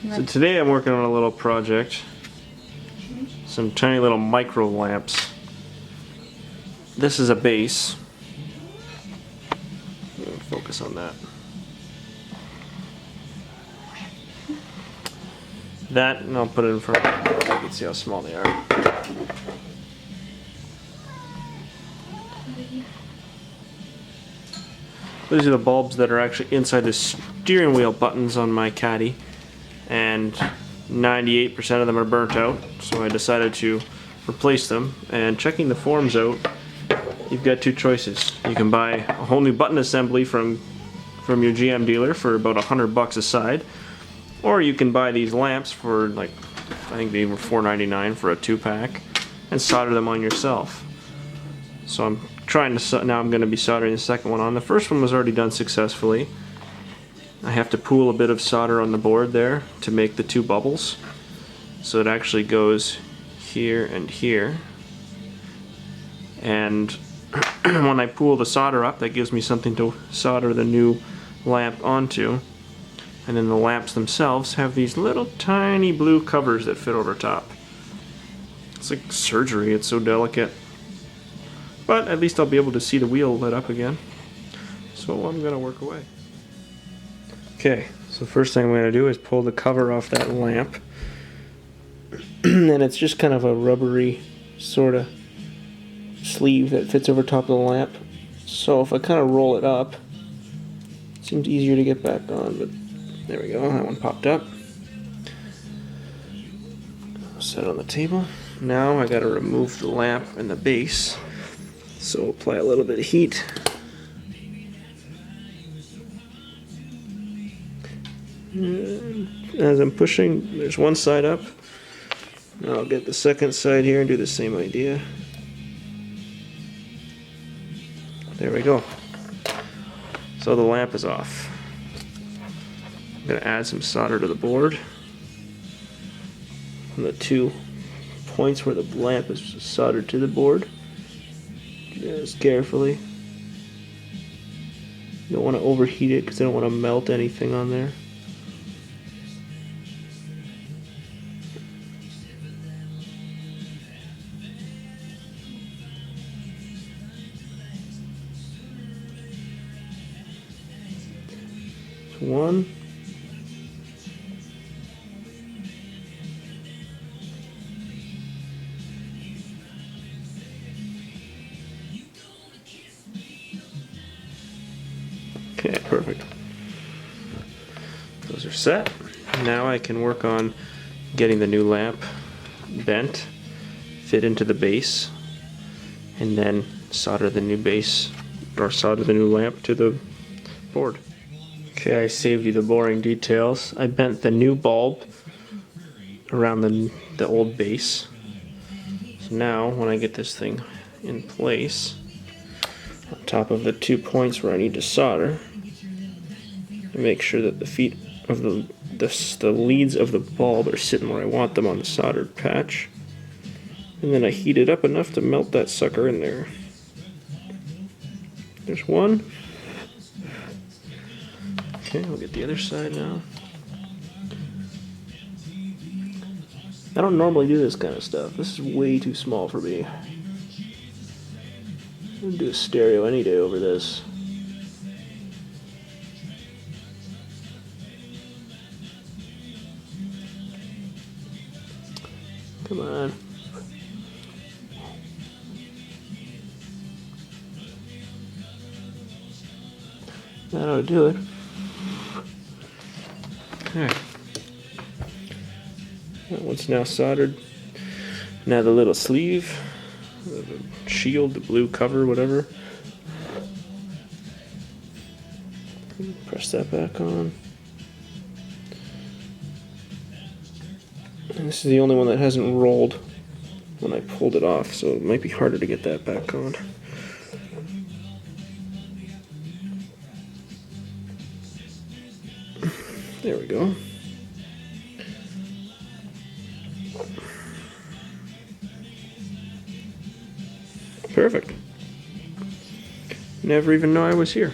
So today I'm working on a little project. Some tiny little micro lamps. This is a base. Focus on that. That, and I'll put it in front of you so you can see how small they are. These are the bulbs that are actually inside the steering wheel buttons on my Caddy, and 98% of them are burnt out, so I decided to replace them. And checking the forums out, you've got two choices. You can buy a whole new button assembly from your GM dealer for about $100 a side, or you can buy these lamps for, like, I think they were $4.99 for a 2-pack, and solder them on yourself. So I'm trying to, now I'm going to be soldering the second one on. The first one was already done successfully. I have to pool a bit of solder on the board there to make the two bubbles. So it actually goes here and here. And when I pool the solder up, that gives me something to solder the new lamp onto. And then the lamps themselves have these little tiny blue covers that fit over top. It's like surgery, it's so delicate. But at least I'll be able to see the wheel lit up again. So I'm going to work away. Okay, so the first thing I'm going to do is pull the cover off that lamp. And it's just kind of a rubbery sort of sleeve that fits over top of the lamp. So if I kind of roll it up, it seems easier to get back on, but there we go, that one popped up. Set it on the table. Now I got to remove the lamp and the base. So apply a little bit of heat. And as I'm pushing, there's one side up. Now I'll get the second side here and do the same idea. There we go. So the lamp is off. I'm going to add some solder to the board. On the 2 points where the lamp is soldered to the board. Just carefully. You don't want to overheat it because I don't want to melt anything on there. So 1. Okay, perfect. Those are set. Now I can work on getting the new lamp bent, fit into the base, and then solder the new base, or solder the new lamp to the board. Okay, I saved you the boring details. I bent the new bulb around the old base. So now, when I get this thing in place, on top of the 2 points where I need to solder, make sure that the feet of the leads of the bulb are sitting where I want them on the soldered patch. And then I heat it up enough to melt that sucker in there. There's one. Okay, we'll get the other side now. I don't normally do this kind of stuff. This is way too small for me. I'm gonna do a stereo any day over this. Come on. That ought to do it. Alright. That one's now soldered. Now the little sleeve, the shield, the blue cover, whatever. Press that back on. And this is the only one that hasn't rolled when I pulled it off, so it might be harder to get that back on. There we go. Perfect. Never even know I was here.